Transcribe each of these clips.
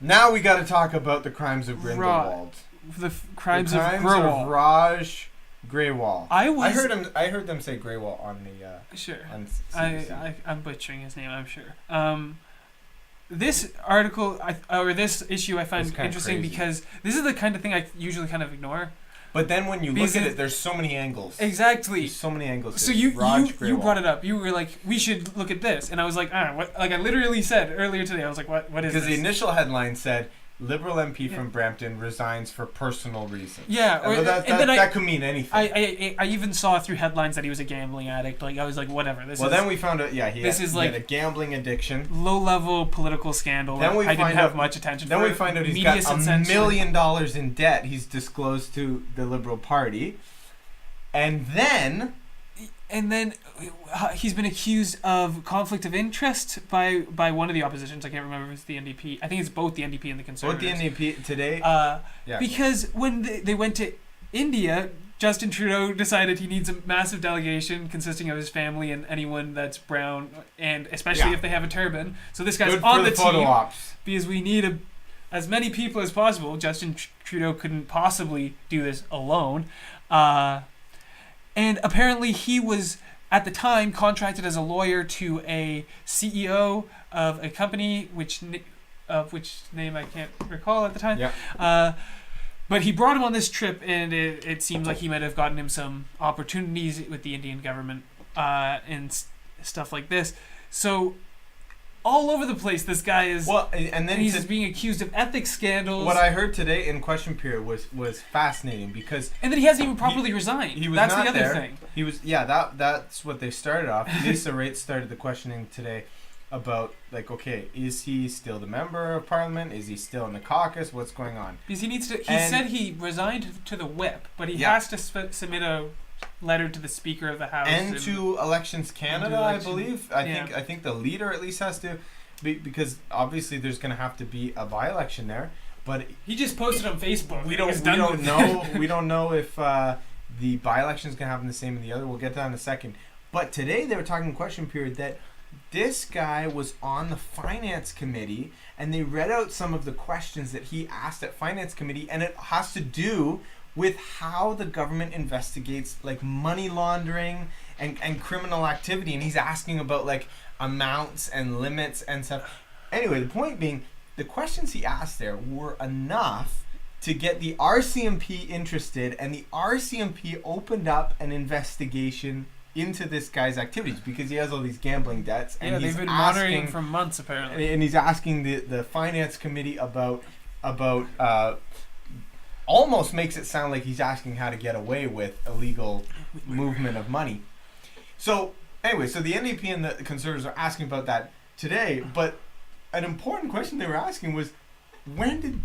Now we got to talk about the crimes of Grindelwald. The crimes of Grewal. Raj Grewal. I heard them say Grewal on the. Sure. On I'm butchering his name. I'm sure. This article or this issue I find interesting because this is the kind of thing I usually kind of ignore. But then when you look at it, there's so many angles. Exactly. There's so many angles. So you brought it up. You were like, we should look at this, and I was like, what? Like I literally said earlier today, I was like, what is this? Because the initial headline said, Liberal MP from Brampton resigns for personal reasons. Yeah, that could mean anything. I even saw through headlines that he was a gambling addict. Like I was like, whatever. Then we found out. Yeah, he had a gambling addiction. Low-level political scandal. Then I didn't have much attention. Then we find out he's got $1 million in debt. He's disclosed to the Liberal Party, and then he's been accused of conflict of interest by one of the oppositions. I can't remember if it's the NDP. I think it's both the NDP and the Conservatives. Both the NDP today. Because when they went to India, Justin Trudeau decided he needs a massive delegation consisting of his family and anyone that's brown, and especially if they have a turban. So this guy's on the team ops. Because we need as many people as possible. Justin Trudeau couldn't possibly do this alone. And apparently he was, at the time, contracted as a lawyer to a CEO of a company, which name I can't recall at the time. Yeah. But he brought him on this trip, and it seems like he might have gotten him some opportunities with the Indian government and stuff like this. So all over the place, this guy is. Well, and then he's being accused of ethics scandals. What I heard today in question period was fascinating because. And then he hasn't even properly resigned. He was That's not the other there. thing. He was That's what they started off. Lisa Raitt started the questioning today about okay, is he still the member of Parliament? Is he still in the caucus? What's going on? Because he needs to. He said he resigned to the whip, but he has to submit a letter to the Speaker of the House and to Elections Canada, I believe. I think the leader at least has to, because obviously there's going to have to be a by-election there. But he just posted on Facebook. We don't know if the by-election is going to happen the same in the other. We'll get to that in a second. But today they were talking in question period that this guy was on the Finance Committee, and they read out some of the questions that he asked at Finance Committee, and it has to do with how the government investigates money laundering and criminal activity, and he's asking about amounts and limits and stuff. Anyway, the point being, the questions he asked there were enough to get the RCMP interested, and the RCMP opened up an investigation into this guy's activities because he has all these gambling debts. And they've been monitoring him for months apparently. And he's asking the Finance Committee about almost makes it sound like he's asking how to get away with illegal movement of money. So anyway, so the NDP and the Conservatives are asking about that today, but an important question they were asking was, when did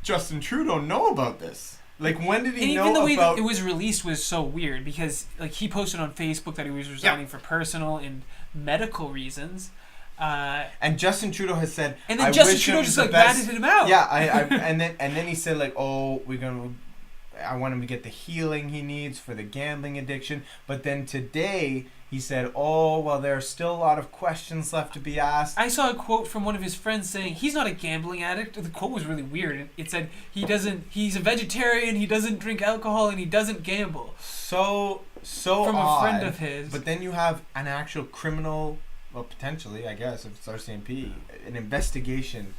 Justin Trudeau know about this? When did he know about... Even the way that it was released was so weird because he posted on Facebook that he was resigning for personal and medical reasons. And Justin Trudeau has said, and then Justin Trudeau just ratted him out. Yeah, and then he said I want him to get the healing he needs for the gambling addiction. But then today he said, there are still a lot of questions left to be asked. I saw a quote from one of his friends saying he's not a gambling addict. The quote was really weird. It said he's a vegetarian, he doesn't drink alcohol, and he doesn't gamble. So from odd, a friend of his. But then you have an actual criminal, well, potentially, I guess, if it's RCMP, an investigation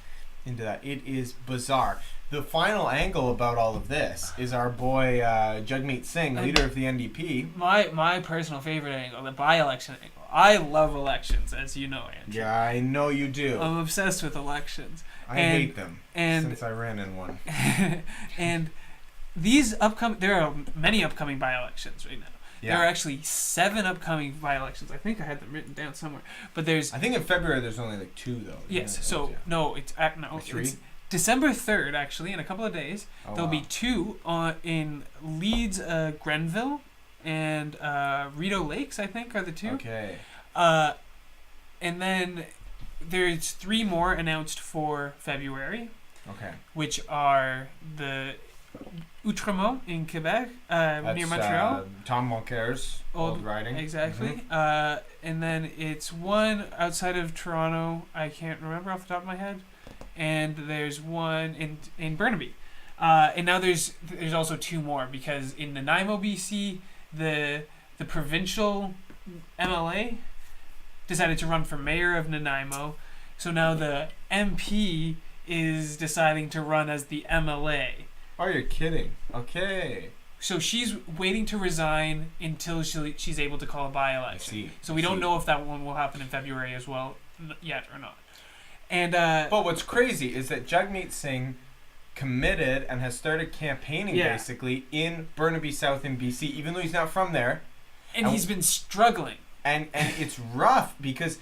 into that. It is bizarre. The final angle about all of this is our boy Jagmeet Singh, leader of the NDP. My personal favorite angle, the by-election angle. I love elections, as you know, Andrew. Yeah, I know you do. I'm obsessed with elections. I hate them since I ran in one. And there are many upcoming by-elections right now. Yeah. There are actually 7 upcoming by-elections. I think I had them written down somewhere. But I think in February there's only 2 though. Yes. So it's 3. It's December 3rd, actually, in a couple of days. There'll be 2 in Leeds, Grenville, and Rideau Lakes, I think, are the 2. Okay. And then there's 3 more announced for February. Okay. Which are the Outremont in Quebec, near Montreal. Tom Mulcair's old riding. Exactly. Mm-hmm. And then it's one outside of Toronto. I can't remember off the top of my head. and there's one in Burnaby. And now there's also two more, because in Nanaimo, BC, the provincial MLA decided to run for mayor of Nanaimo. So now the MP is deciding to run as the MLA. Oh, you're kidding. Okay. So she's waiting to resign until she's able to call a by-election. So we don't know if that one will happen in February as well yet or not. And but what's crazy is that Jagmeet Singh committed and has started campaigning basically in Burnaby South in BC, even though he's not from there. And he's been struggling. And it's rough because,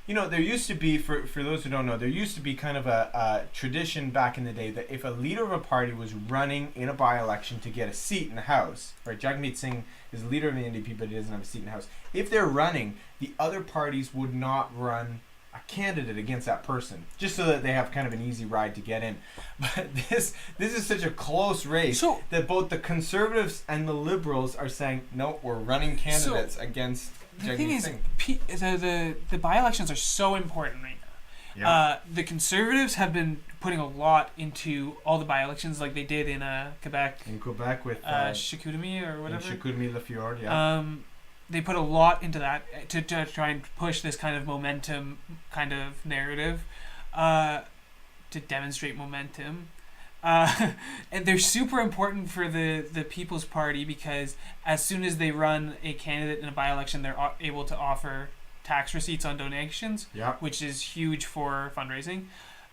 you know, there used to be, for those who don't know, there used to be kind of a tradition back in the day that if a leader of a party was running in a by-election to get a seat in the House, right, Jagmeet Singh is the leader of the NDP, but he doesn't have a seat in the House. If they're running, the other parties would not run a candidate against that person, just so that they have kind of an easy ride to get in. But this is such a close race that both the Conservatives and the Liberals are saying, no, we're running candidates against the thing is, the by-elections are so important right now. Yeah. The Conservatives have been putting a lot into all the by-elections, like they did in Quebec. In Quebec with Chicoutimi or whatever. Chicoutimi-Lafleur, yeah. They put a lot into that to try and push this kind of momentum kind of narrative, to demonstrate momentum. And they're super important for the People's Party, because as soon as they run a candidate in a by-election, they're able to offer tax receipts on donations, which is huge for fundraising.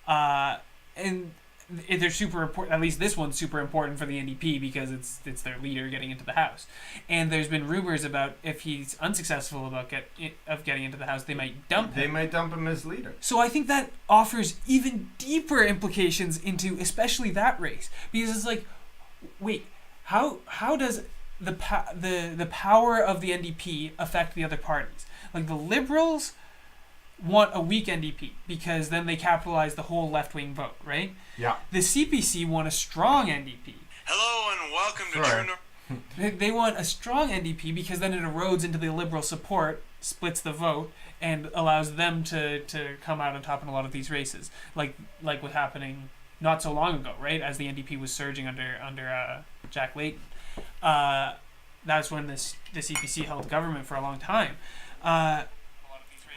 And they're super important. At least this one's super important for the NDP because it's their leader getting into the House. And there's been rumors about if he's unsuccessful about getting into the House, they might dump him. They might dump him as leader. So I think that offers even deeper implications into especially that race, because it's like, wait, how does the power of the NDP affect the other parties? Like the Liberals want a weak NDP because then they capitalize the whole left-wing vote, right? Yeah. The CPC want a strong NDP. Hello and welcome to True They want a strong NDP because then it erodes into the Liberal support, splits the vote, and allows them to come out on top in a lot of these races, like was happening not so long ago, right? As the NDP was surging under Jack Layton. That's when the CPC held government for a long time.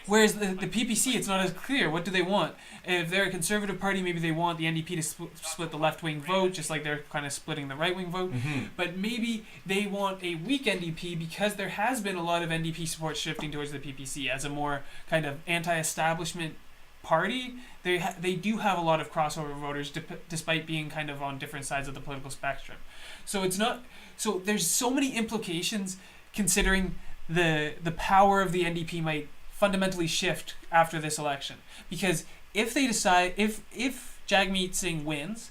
Whereas the PPC, it's not as clear. What do they want? If they're a Conservative party, maybe they want the NDP to split the left-wing vote, just like they're kind of splitting the right-wing vote. Mm-hmm. But maybe they want a weak NDP because there has been a lot of NDP support shifting towards the PPC as a more kind of anti-establishment party. They do have a lot of crossover voters, despite being kind of on different sides of the political spectrum. So it's not. So there's so many implications considering the power of the NDP might fundamentally shift after this election, because if they decide if Jagmeet Singh wins,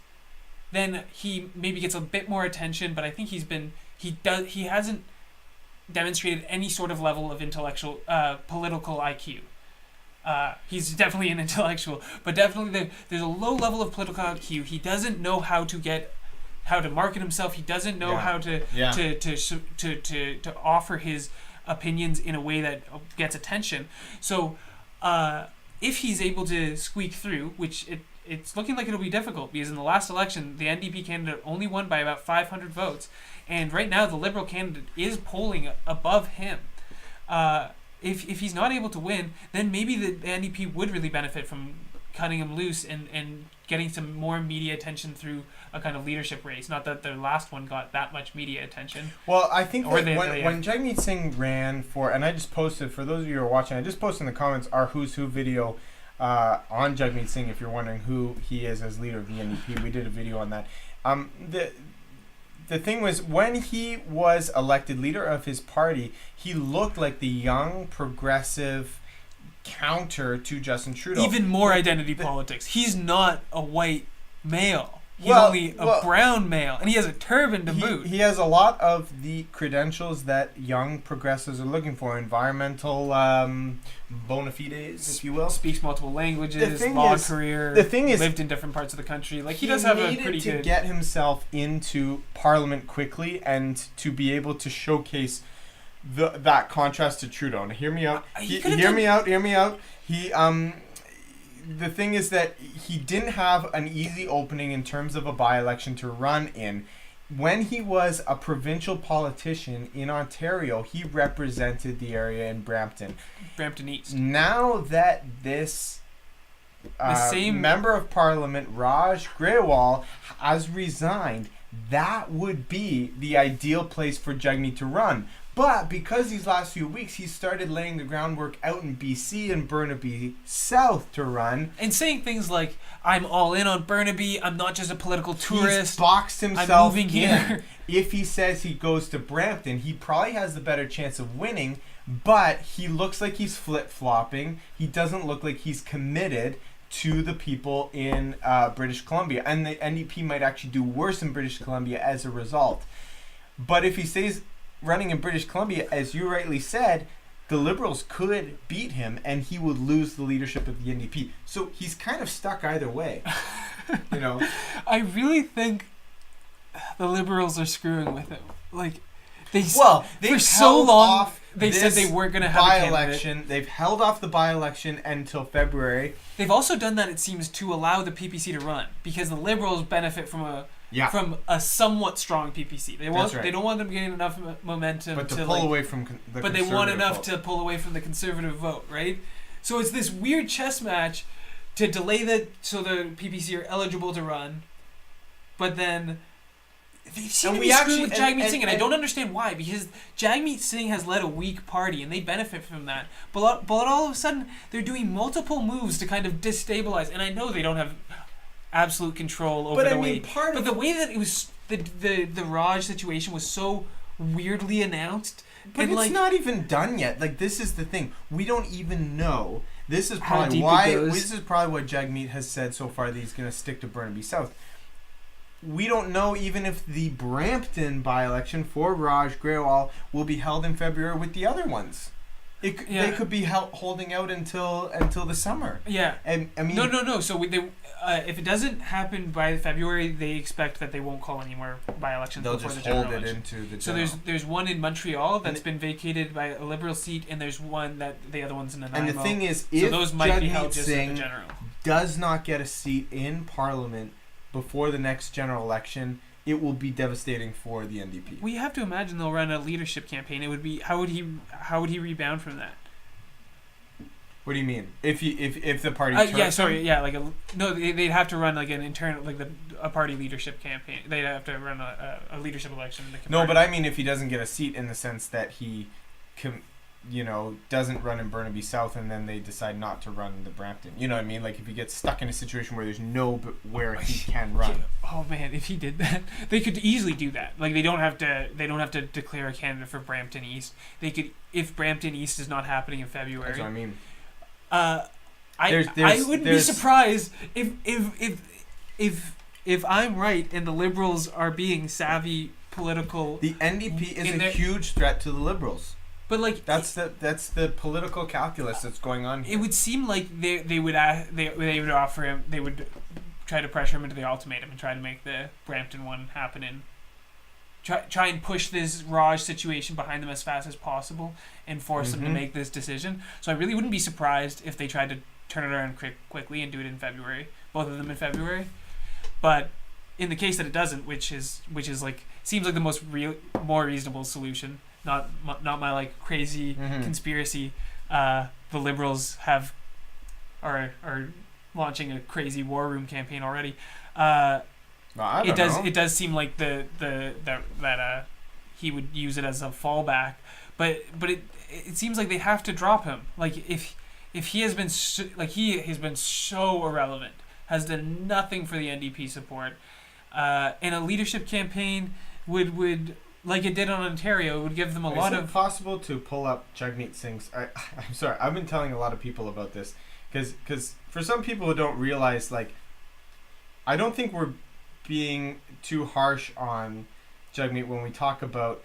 then he maybe gets a bit more attention, but I think he hasn't demonstrated any sort of level of intellectual political IQ. He's definitely an intellectual, but definitely there's a low level of political IQ. He doesn't know how to market himself. He doesn't know how to offer his opinions in a way that gets attention. So if he's able to squeak through, which it's looking like it'll be difficult, because in the last election the NDP candidate only won by about 500 votes, and right now the Liberal candidate is polling above him. If he's not able to win, then maybe the NDP would really benefit from cutting him loose and getting some more media attention through a kind of leadership race. Not that their last one got that much media attention. Well, I think that when Jagmeet Singh ran for, and I just posted, for those of you who are watching, I just posted in the comments our Who's Who video on Jagmeet Singh, if you're wondering who he is as leader of the NDP. We did a video on that. The thing was, when he was elected leader of his party, he looked like the young, progressive counter to Justin Trudeau. Even more identity politics. He's not a white male. He's only a brown male, and he has a turban to boot. He has a lot of the credentials that young progressives are looking for. Environmental bona fides, if you will. Speaks multiple languages, career, lived in different parts of the country. Like, he does have a pretty good... to get himself into Parliament quickly and to be able to showcase that contrast to Trudeau. Now, hear me out. Hear me out. the thing is that he didn't have an easy opening in terms of a by-election to run in. When he was a provincial politician in Ontario, he represented the area in Brampton. Brampton East. Now that this same member of parliament, Raj Grewal, has resigned, that would be the ideal place for Jagmeet to run. But because these last few weeks he's started laying the groundwork out in BC and Burnaby South to run. And saying things like, I'm all in on Burnaby, I'm not just a political tourist. He's boxed himself I'm moving here. If he says he goes to Brampton, he probably has the better chance of winning, but he looks like he's flip-flopping. He doesn't look like he's committed to the people in British Columbia. And the NDP might actually do worse in British Columbia as a result. But if he stays running in British Columbia, as you rightly said, the Liberals could beat him and he would lose the leadership of the NDP. So he's kind of stuck either way. You know, I really think the Liberals are screwing with him. Like, they've for so long they said they weren't going to have a by-election. They've held off the by-election until February. They've also done that, it seems, to allow the PPC to run, because the Liberals benefit from a somewhat strong PPC. They don't want them getting enough momentum, but to pull away from the but they want enough to pull away from the conservative vote, right? So it's this weird chess match to delay so the PPC are eligible to run, but then they seem to be screwing with Jagmeet Singh, and I don't understand why, because Jagmeet Singh has led a weak party, and they benefit from that. But all of a sudden, they're doing multiple moves to kind of destabilize, and I know they don't have absolute control over the way. But the way that it was, the Raj situation was so weirdly announced. But it's not even done yet. Like, this is the thing. We don't even know. This is probably why Jagmeet has said so far that he's going to stick to Burnaby South. We don't know even if the Brampton by-election for Raj Grewal will be held in February with the other ones. They could be holding out until the summer. Yeah. And I mean, no. So if it doesn't happen by February, they expect that they won't call any more by-elections. They'll before just the hold it election. into the general. So there's one in Montreal that's been vacated by a Liberal seat, and there's one that the other one's in Nanaimo. And the thing is, if those might be held Jagmeet just in the Singh general. does not get a seat in Parliament before the next general election, it will be devastating for the NDP. We have to imagine they'll run a leadership campaign. It would be how would he rebound from that? What do you mean? If the party they'd have to run like an internal a party leadership campaign. They'd have to run a leadership election. No, but I mean if he doesn't get a seat in the sense that he doesn't run in Burnaby South and then they decide not to run the Brampton. You know what I mean? Like if he gets stuck in a situation where there's where he can run. Oh man, if he did that, they could easily do that. Like they don't have to declare a candidate for Brampton East. They could, if Brampton East is not happening in February. That's what I mean. I wouldn't be surprised if I'm right and the Liberals are being savvy political. The NDP is a huge threat to the Liberals. But like that's the political calculus that's going on here. It would seem like they would offer him, they would try to pressure him into the ultimatum and try to make the Brampton one happen and try and push this Raj situation behind them as fast as possible and force them to make this decision. So I really wouldn't be surprised if they tried to turn it around quickly and do it in February, both of them in February. But in the case that it doesn't, which is like seems like the more reasonable solution. Not my like crazy conspiracy. The Liberals are launching a crazy war room campaign already. It does seem like that he would use it as a fallback, but it seems like they have to drop him. Like if he has been so irrelevant, has done nothing for the NDP support, and a leadership campaign would. Like it did on Ontario, it would give them a lot of... Is it possible to pull up Jagmeet Singh's... I'm sorry, I've been telling a lot of people about this. Because for some people who don't realize, like... I don't think we're being too harsh on Jagmeet when we talk about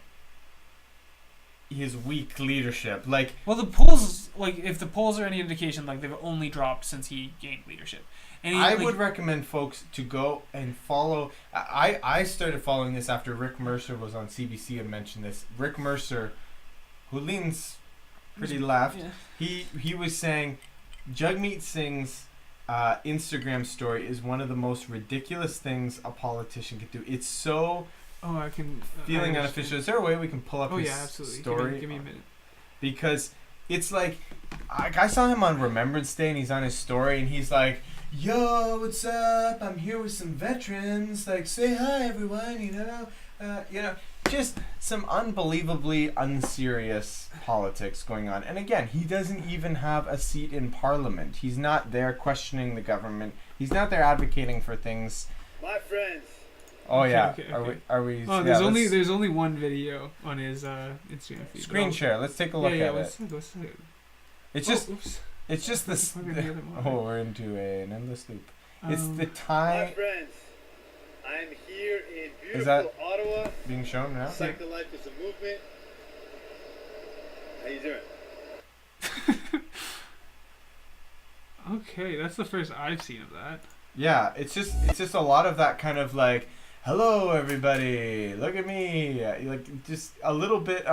his weak leadership. Like... Well, the polls... Like, if the polls are any indication, like, they've only dropped since he gained leadership. And I would recommend folks to go and follow. I started following this after Rick Mercer was on CBC and mentioned this. Rick Mercer, who leans pretty left, he was saying Jagmeet Singh's Instagram story is one of the most ridiculous things a politician could do. It's so I can feeling unofficial. Is there a way we can pull up his absolutely. story? Give me a minute. Because it's like, I saw him on Remembrance Day and he's on his story and he's like, yo, what's up? I'm here with some veterans. Like, say hi, everyone, just some unbelievably unserious politics going on. And again, he doesn't even have a seat in Parliament. He's not there questioning the government. He's not there advocating for things. My friends. Oh, Okay, yeah. okay. Are we? Oh, yeah, there's only one video on his Instagram feed. Screen share. Let's take a look at it. Let's It's just... Oops. It's just this. We're into an endless loop. It's the My time. friends, I'm here in Is that beautiful Ottawa. being shown now? Psycho Life is a movement. How you doing? Okay, that's the first I've seen of that. Yeah, it's just a lot of that kind of like, hello everybody, look at me, like just a little bit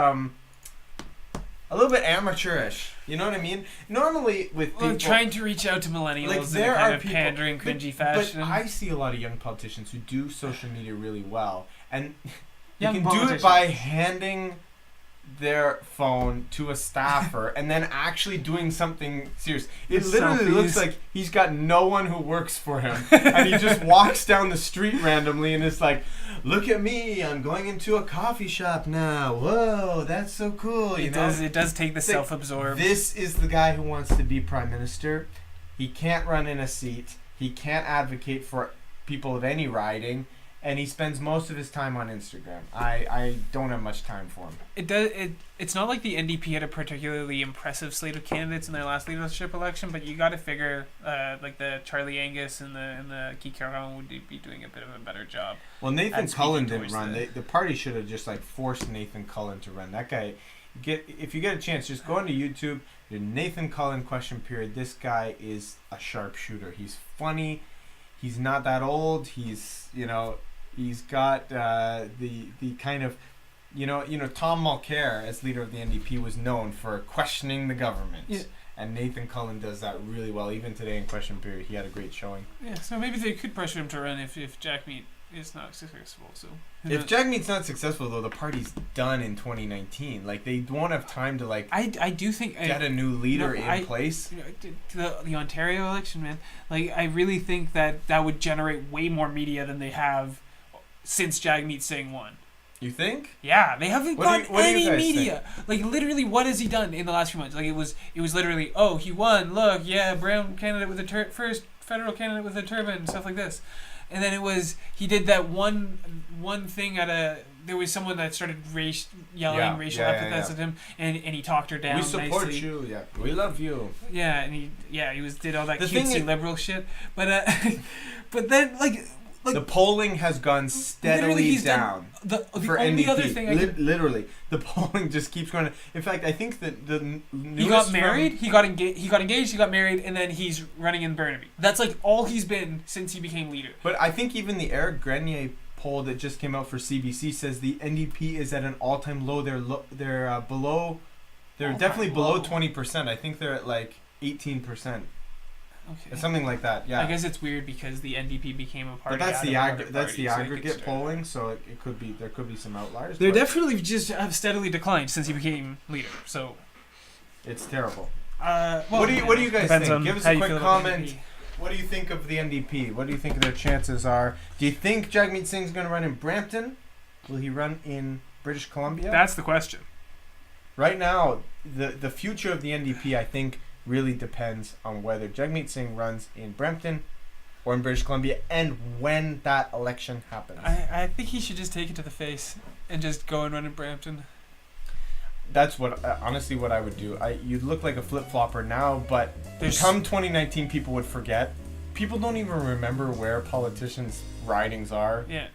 amateurish. You know what I mean? Normally with people Trying to reach out to millennials like, in there a kind are of people, pandering, cringy fashion. But I see a lot of young politicians who do social media really well, and you Young can do it politicians. by handing their phone to a staffer and then actually doing something serious. It With literally selfies. looks like he's got no one who works for him and he just walks down the street randomly and it's like, look at me, I'm going into a coffee shop now, whoa, that's so cool. It does take the It's like, self-absorbed. this is the guy who wants to be prime minister. He can't run in a seat, he can't advocate for people of any riding, and he spends most of his time on Instagram. I don't have much time for him. It's not like the NDP had a particularly impressive slate of candidates in their last leadership election, but you got to figure like the Charlie Angus and the Keith Caron would be doing a bit of a better job. Well, Nathan And Cullen speaking didn't towards run. The party should have just like forced Nathan Cullen to run. That guy, if you get a chance, just go onto YouTube. The Nathan Cullen question period. This guy is a sharpshooter. He's funny. He's not that old. He's He's got the kind of, Tom Mulcair as leader of the NDP was known for questioning the government. Yeah. And Nathan Cullen does that really well. Even today in question period, he had a great showing. Yeah, so maybe they could pressure him to run if Jack Meat is not successful. So If Jack Meat's not successful, though, the party's done in 2019. Like, they won't have time to, like, I do think get a new leader in place. The Ontario election, man. Like, I really think that would generate way more media than they have since Jagmeet Singh won. You think? Yeah, they haven't What gotten do you any guys media. Like, literally, what has he done in the last few months? Like, it was literally, oh, he won. Look, yeah, brown candidate with a first federal candidate with a turban, stuff like this. And then it was he did that one thing there was someone that started yelling racial epithets at him, and he talked her down. We support nicely. you. Yeah, we love you. Yeah, and he did all that The thing cutesy is- liberal shit. But but then like the polling has gone steadily he's down. The For only NDP. other thing Literally, the polling just keeps going. In fact, I think that the he got married, he got engaged, he got married, and then he's running in Burnaby. That's like all he's been since he became leader. But I think even the Eric Grenier poll that just came out for CBC says the NDP is at an all-time low. They're below. They're definitely below 20%. I think they're at like 18%. Okay. Something like that. Yeah. I guess it's weird because the NDP became a party. But that's out the of another that's party, the so they could aggregate start- polling, so it could be there could be some outliers. They're but definitely just have steadily declined since he became leader. So, it's terrible. well, What do you guys depends think? on Give us how a you quick feel about comment. NDP. What do you think of the NDP? What do you think their chances are? Do you think Jagmeet Singh's going to run in Brampton? Will he run in British Columbia? That's the question. Right now, the future of the NDP, I think, really depends on whether Jagmeet Singh runs in Brampton or in British Columbia, and when that election happens. I think he should just take it to the face and just go and run in Brampton. That's honestly what I would do. You'd look like a flip-flopper now, but come 2019, people would forget. People don't even remember where politicians' ridings are. Yeah.